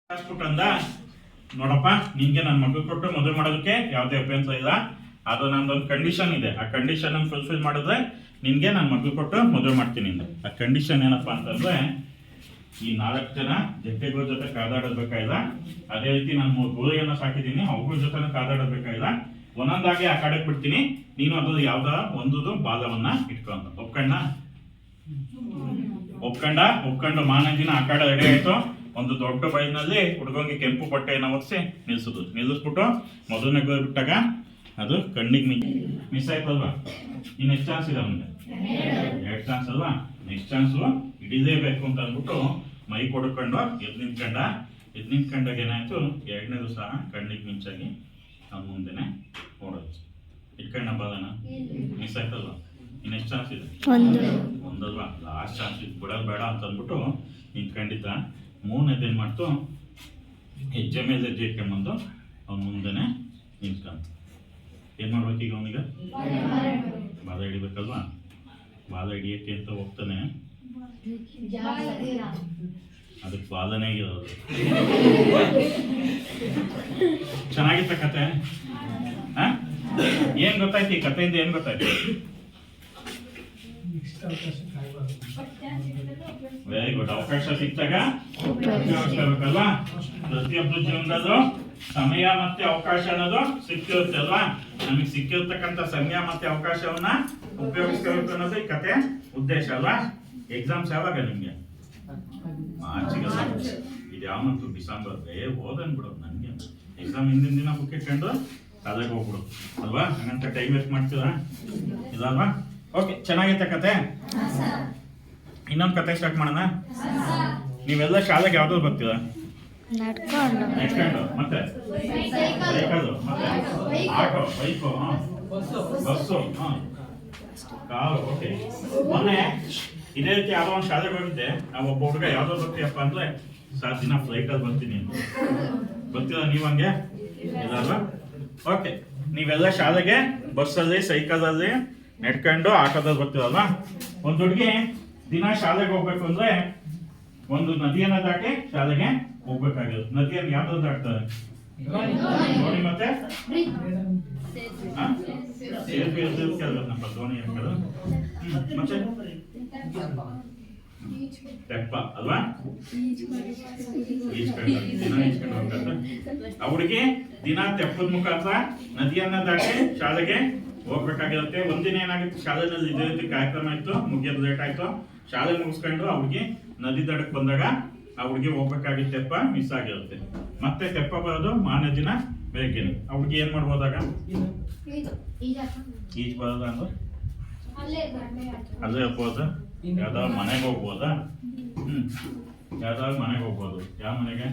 ಅಂದ ನೋಡಪ್ಪ ನಿನ್ಗೆ ನನ್ನ ಮಗು ಕೊಟ್ಟು ಮದುವೆ ಮಾಡೋದಕ್ಕೆ ಯಾವುದೇ ಅಭ್ಯಂತರ ಇಲ್ಲ. ಅದು ನಂದೊಂದು ಕಂಡೀಷನ್ ಇದೆ. ಆ ಕಂಡೀಷನ್ ಫುಲ್ಫಿಲ್ ಮಾಡಿದ್ರೆ ನಿನ್ಗೆ ನನ್ನ ಮಗು ಕೊಟ್ಟು ಮದುವೆ ಮಾಡ್ತೀನಿ ಅಂದೆ. ಆ ಕಂಡೀಷನ್ ಏನಪ್ಪಾ ಅಂತಂದ್ರೆ ಈ 4 ಜನ ಜಗ್ಗೆಗಳ ಜೊತೆ ಕಾದಾಡಬೇಕಾಗಿಲ್ಲ. ಅದೇ ರೀತಿ ನಾನು ಗೋರಿಯನ್ನ ಸಾಕಿದ್ದೀನಿ, ಅವುಗಳ ಜೊತೆ ಕಾದಾಡಬೇಕಾಗಿಲ್ಲ. ಒಂದೊಂದಾಗಿ ಆ ಕಡೆಗೆ ಬಿಡ್ತೀನಿ, ನೀನು ಅದು ಯಾವ್ದ ಒಂದು ಬಾಲವನ್ನ ಇಟ್ಕೊಂಡು ಒಪ್ಕೊಂಡು ಮಾನಂದಿನ ಆ ಕಡೆ ರೆಡಿ ಆಯ್ತು. ಒಂದು ದೊಡ್ಡ ಬೈಲಿನಲ್ಲಿ ಹುಡುಗಂಗೆ ಕೆಂಪು ಬಟ್ಟೆಯನ್ನು ಒರೆಸಿ ನಿಲ್ಲಿಸ್ಬಿಟ್ಟು ಮೊದಲನೇ ಗೋರಿ ಬಿಟ್ಟಾಗ ಅದು ಕಣ್ಣಿಗೆ ಮಿಸ್ ಆಯ್ತಲ್ವಾ? ಇನ್ನು ಎಷ್ಟು ಚಾನ್ಸ್ ಇದೆ ಅವನಿಗೆ? 2 ಚಾನ್ಸ್ ಅಲ್ವಾ? ನೆಕ್ಸ್ಟ್ ಚಾನ್ಸು ಹಿಡಿಲೇಬೇಕು ಅಂತ ಅಂದ್ಬಿಟ್ಟು ಮೈ ಕೊಡ್ಕೊಂಡು ಎದ್ದು ನಿಂತ್ಕೊಂಡಾಗ ಏನಾಯ್ತು, 2ನೇದು ಸಹ ಕಣ್ಣಿಗೆ ಮಿಂಚಾಗಿ ಅವ್ನ ಮುಂದೆನೆ ಓಡೋಯ್ತು. ಇಟ್ಕೊಂಡ ಬಾಲನ ಮಿಸ್ ಆಯ್ತಲ್ವಾ? ಇನ್ನು ಎಷ್ಟು ಚಾನ್ಸ್ ಇದೆ? ಒಂದಲ್ವಾ? ಲಾಸ್ಟ್ ಚಾನ್ಸ್ ಇದು, ಬಿಡೋದು ಬೇಡ ಅಂತ ಅಂದ್ಬಿಟ್ಟು ನಿಂತ್ಕೊಂಡಿದ್ದ. 3ನೇದು ಏನು ಮಾಡ್ತು, ಹೆಜ್ಜೆ ಮೇಲೆ ಹೆಜ್ಜೆ ಇಟ್ಕೊಂಡ್ಬಂದು ಅವ್ನ ಮುಂದೆನೆ ನಿಂತ್ಕೊಂತ. ಏನು ಮಾಡ್ಬೇಕೀಗ ಅವನಿಗೆ? ಬಾಲ ಹಿಡಿಬೇಕಲ್ವಾ? ಬಾಲ ಹಿಡಿಯಕ್ಕೆ ಅಂತ ಹೋಗ್ತಾನೆ, ಅದಕ್ಕೆ ಬಾಲನೇ ಇರೋದು. ಚೆನ್ನಾಗಿತ್ತ ಕತೆ? ಏನ್ ಗೊತ್ತಾಯ್ತು ಈ ಕಥೆಯಿಂದ? ಏನ್ ಗೊತ್ತಾಯ್ತು? Very good. ಅವಕಾಶ ಸಿಕ್ತಾಗ ಉಪಯೋಗಿಸ್ಬೇಕಲ್ವಾ? ಪ್ರತಿಯೊಬ್ಬರ ಜೀವನದಲ್ಲೂ ಸಮಯ ಮತ್ತೆ ಅವಕಾಶ ಅನ್ನೋದು ಸಿಕ್ಕಿರುತ್ತೆ ಅಲ್ವಾ? ನಮಗೆ ಸಿಕ್ಕಿರ್ತಕ್ಕಂಥ ಸಮಯ ಮತ್ತೆ ಅವಕಾಶವನ್ನ ಉಪಯೋಗಿಸ್ಕೋಬೇಕು ಅನ್ನೋದು ಈ ಕತೆ ಉದ್ದೇಶ ಅಲ್ವಾ? ಎಕ್ಸಾಮ್ಸ್ ಯಾವಾಗ ನಿಮ್ಗೆ? ಮಾರ್ಚಿಗೆ. ಇದು ಯಾವ ಮಂತು? ಡಿಸೆಂಬರ್. ಹೋದನ್ ಬಿಡು, ನನ್ಗೆ ಎಕ್ಸಾಮ್ ಹಿಂದಿನ ದಿನ ಬುಕ್ ಇಟ್ಕೊಂಡು ಕಾಲೇಜ್ ಹೋಗ್ಬಿಡು ಅಲ್ವಾ? ಹಂಗಂತ ಟೈಮ್ ವೇಸ್ಟ್ ಮಾಡ್ತೀರಾ ಇದಲ್ವಾ? ಓಕೆ, ಚೆನ್ನಾಗೈತೆ ಕತೆ. ಇನ್ನೊಂದು ಕತೆ ಸ್ಟಾರ್ಟ್ ಮಾಡೋಣ. ನೀವೆಲ್ಲ ಶಾಲೆಗೆ ಯಾವ್ದು ಬರ್ತೀರಾ? ನಡ್ಕೊಂಡು, ಮತ್ತೆ ಸೈಕಲ್, ಮತ್ತೆ auto, bike, bus, car. Okay, ಮೊನ್ನೆ ಇದೇ ರೀತಿ ಯಾವ್ದೋ ಒಂದು ಶಾಲೆಗೆ ಹೋಗಿದ್ದೆ. ನಾವು ಒಬ್ಬ ಹುಡುಗ ಯಾವ್ದೋ ಬರ್ತೀಯಪ್ಪ ಅಂದ್ರೆ 7 ದಿನ ಫ್ಲೈಟಲ್ಲಿ ಬರ್ತೀನಿ ಅಂತ. ಬರ್ತೀರಾ ನೀವು ಹಂಗೆ? ಇದಲ್ವಾ? ಓಕೆ, ನೀವೆಲ್ಲ ಶಾಲೆಗೆ ಬಸ್ಸಲ್ಲಿ, ಸೈಕಲಲ್ಲಿ, ನಡ್ಕೊಂಡು, ಆಟೋದಲ್ಲಿ ಬರ್ತೀರಲ್ವಾ? ಒಂದು ಹುಡುಗಿ ದಿನ ಶಾಲೆಗೆ ಹೋಗ್ಬೇಕು ಅಂದ್ರೆ ಒಂದು ನದಿಯನ್ನ ದಾಟಿ ಶಾಲೆಗೆ ಹೋಗ್ಬೇಕಾಗಿರೋದು. ನದಿಯನ್ನು ಯಾವ್ದು ದಾಟ್ತಾರೆ ನೋಡಿ? ಮತ್ತೆ ದೋಣಿ ಹಾಕೋದು, ಮತ್ತೆ ತೆಪ್ಪ ಅಲ್ವಾ? ದಿನ ಈಜ್ಕೊಂಡು ಹೋಗ್ತಾರೆ. ಆ ಹುಡುಗಿ ದಿನ ತೆಪ್ಪದ ಮುಖಾಂತರ ನದಿಯನ್ನ ದಾಟಿ ಶಾಲೆಗೆ ಹೋಗ್ಬೇಕಾಗಿರುತ್ತೆ. ಒಂದಿನ ಏನಾಗುತ್ತೆ, ಶಾಲೆಯಲ್ಲಿ ಇದೇ ರೀತಿ ಕಾರ್ಯಕ್ರಮ ಇತ್ತು, ಮುಗಿಯೋದು ಲೇಟ್ ಆಯ್ತು. ಶಾಲೆ ಮುಗಿಸ್ಕೊಂಡು ಆ ಹುಡುಗಿ ನದಿ ದಡಕ್ಕೆ ಬಂದಾಗ ಆ ಹುಡುಗಿ ಹೋಗ್ಬೇಕಾಗಿದ್ದ ತೆಪ್ಪ ಮಿಸ್ ಆಗಿರುತ್ತೆ. ಮತ್ತೆ ತೆಪ್ಪ ಬರೋದು ಮಾನದಿನ ಬೆಳಗ್ಗೆ. ಆ ಹುಡುಗಿ ಏನ್ ಮಾಡ್ಬೋದಾಗ? ಈಜ್ ಬರೋದ ಅಂದ್ರೆ ಅಲ್ಲೇ ಹೋಗ್ಬೋದು. ಯಾವ್ದಾದ್ರು ಮನೆಗೆ ಹೋಗ್ಬೋದಾ? ಯಾವ್ದಾದ್ರು ಮನೆಗೆ ಹೋಗ್ಬೋದು. ಯಾವ ಮನೆಗೆ?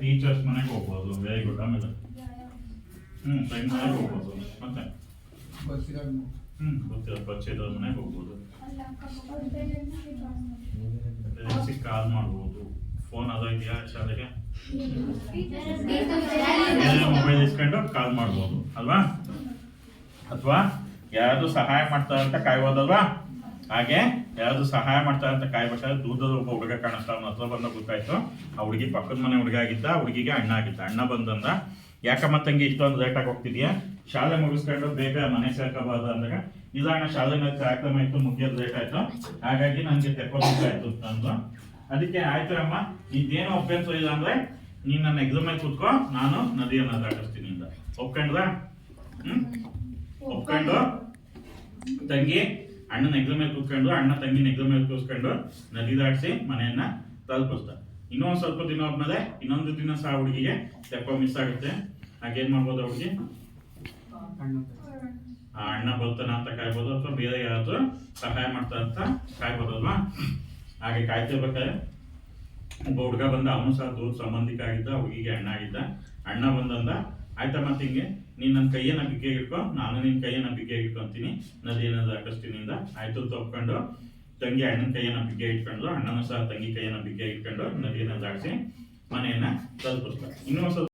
ಟೀಚರ್ಸ್ ಮನೆಗೆ ಹೋಗ್ಬೋದು. Very good. ಆಮೇಲೆ ಫ್ರೆಂಡ್ ಮನೆಗೆ ಹೋಗ್ಬೋದು. ಮತ್ತೆ ಗೊತ್ತಿರೋ ಪರಿಚಯದವ್ರ ಮನೆಗೆ ಹೋಗ್ಬೋದು. ಕಾಲ್ ಮಾಡ್ಬೋದು. ಫೋನ್ ಅದ ಇದೆಯಾ ಶಾಲೆಗೆ? ಮೊಬೈಲ್ ಇಸ್ಕೊಂಡು ಕಾಲ್ ಮಾಡ್ಬೋದು ಅಲ್ವಾ? ಅಥವಾ ಯಾರಾದ್ರೂ ಸಹಾಯ ಮಾಡ್ತಾರೆ ಅಂತ ಕಾಯ್ಬೋದಲ್ವಾ? ಹಾಗೆ ಯಾರಾದ್ರೂ ಸಹಾಯ ಮಾಡ್ತಾರೆ ಅಂತ ಕಾಯ್ಬೇಕಾದ್ರೆ ದೂರದಲ್ಲಿ ಒಬ್ಬ ಹುಡುಗ ಕಾಣಿಸ್ತಾ, ಅವ್ನ ಹತ್ರ ಬಂದ ಗೊತ್ತಾಯ್ತು ಆ ಹುಡುಗಿ ಪಕ್ಕದ ಮನೆ ಹುಡುಗ ಆಗಿದ್ದ. ಹುಡುಗಿಗೆ ಅಣ್ಣ ಆಗಿದ್ದ. ಅಣ್ಣ ಬಂದಂದ, ಯಾಕಮ್ಮ ತಂಗಿ ಇಷ್ಟೊಂದು ಲೇಟಾಗಿ ಹೋಗ್ತಿದ್ಯಾ? ಶಾಲೆ ಮುಗಿಸ್ಕೊಂಡು ಬೇಗ ಮನೆ ಸೇರ್ಕೋಬಾರ್ದು ಅಂದಾಗ, ಇಲ್ಲ ಅಣ್ಣ ಶಾಲೆನಲ್ಲಿ ಕಾರ್ಯಕ್ರಮ ಇತ್ತು, ಮುಗಿಯೋದು ಲೇಟ್ ಆಯ್ತು, ಹಾಗಾಗಿ ನನಗೆ ತೆಕ್ಕೋಬೇಕಾಯ್ತು ಅಂದ್ರು. ಅದಕ್ಕೆ ಆಯ್ತು ಅಮ್ಮ, ಇದೇನೋ ಅಭ್ಯಂತರ ಇಲ್ಲ ಅಂದ್ರೆ ನೀನ್ ನನ್ನ ಎಕ್ಸಾಮ್ ಅಲ್ಲಿ ಕೂತ್ಕೋ, ನಾನು ನದಿಯನ್ನ ದಾಟಿಸ್ತೀನಿ ಅಂತ ಒಪ್ಕೊಂಡ್ರ? ಒಪ್ಕೊಂಡು ತಂಗಿ ಅಣ್ಣನ ಎಕ್ಸಾಮ್ ಮೇಲೆ ಕೂತ್ಕೊಂಡು, ಅಣ್ಣ ತಂಗಿನ ಎಕ್ಸಾಮ್ ಮೇಲೆ ಕೂತ್ಕೊಂಡು ನದಿ ದಾಟಿಸಿ ಮನೆಯನ್ನ ತಲುಪಿಸ್ತಾರೆ. ಇನ್ನೊಂದು ಸ್ವಲ್ಪ ದಿನ ಹೋದ್ಮೇಲೆ ಇನ್ನೊಂದು ದಿನ ಸಹ ಹುಡುಗಿಗೆ ತೆಪ್ಪ ಮಿಸ್ ಆಗುತ್ತೆ. ಹಾಗೇನ್ ಮಾಡ್ಬೋದು? ಹುಡುಗಿ ಆ ಅಣ್ಣ ಬರ್ತಾನ ಅಂತ ಕಾಯ್ಬೋದು, ಅಥವಾ ಬೇರೆ ಯಾರಾದ್ರೂ ಸಹಾಯ ಮಾಡ್ತಾರ ಅಂತ ಕಾಯ್ಬೋದಲ್ವಾ? ಹಾಗೆ ಕಾಯ್ತಿರ್ಬೇಕಾದ್ರೆ ಒಬ್ಬ ಹುಡುಗ ಬಂದ, ಅವನು ಸಹ ದೂರ ಸಂಬಂಧಿಕ ಆಗಿದ್ದ, ಹುಡುಗಿಗೆ ಅಣ್ಣ ಆಗಿದ್ದ. ಅಣ್ಣ ಬಂದಂದ, ಆಯ್ತಮ್ಮ ತಂಗಿ ನೀನ್ ನನ್ನ ಕೈಯನ್ನ ಬಿಗ್ಗೆಗೆ ಇಟ್ಕೊ, ನಾನು ನಿನ್ ಕೈಯನ್ನ ಬಿಗ್ಗೆಗೆ ಇಟ್ಕೊಂತೀನಿ, ನದಿಯನ್ನ ದಾಟಿಸ್ತೀನಿ ಅಂದ. ಆಯ್ತು ತಪ್ಕೊಂಡು ತಂಗಿ ಅಣ್ಣನ ಕೈಯನ್ನ ಬಿಗ್ಗೆ ಇಟ್ಕೊಂಡು, ಅಣ್ಣನ ಸಹ ತಂಗಿ ಕೈಯನ್ನ ಬಿಗ್ಗೆ ಇಟ್ಕೊಂಡು ನದಿಯನ್ನ ದಾಟಿಸಿ ಮನೆಯನ್ನ ತಲುಪಿಸ್ತಾರೆ. ಇನ್ನೂ ಸ್ವಲ್ಪ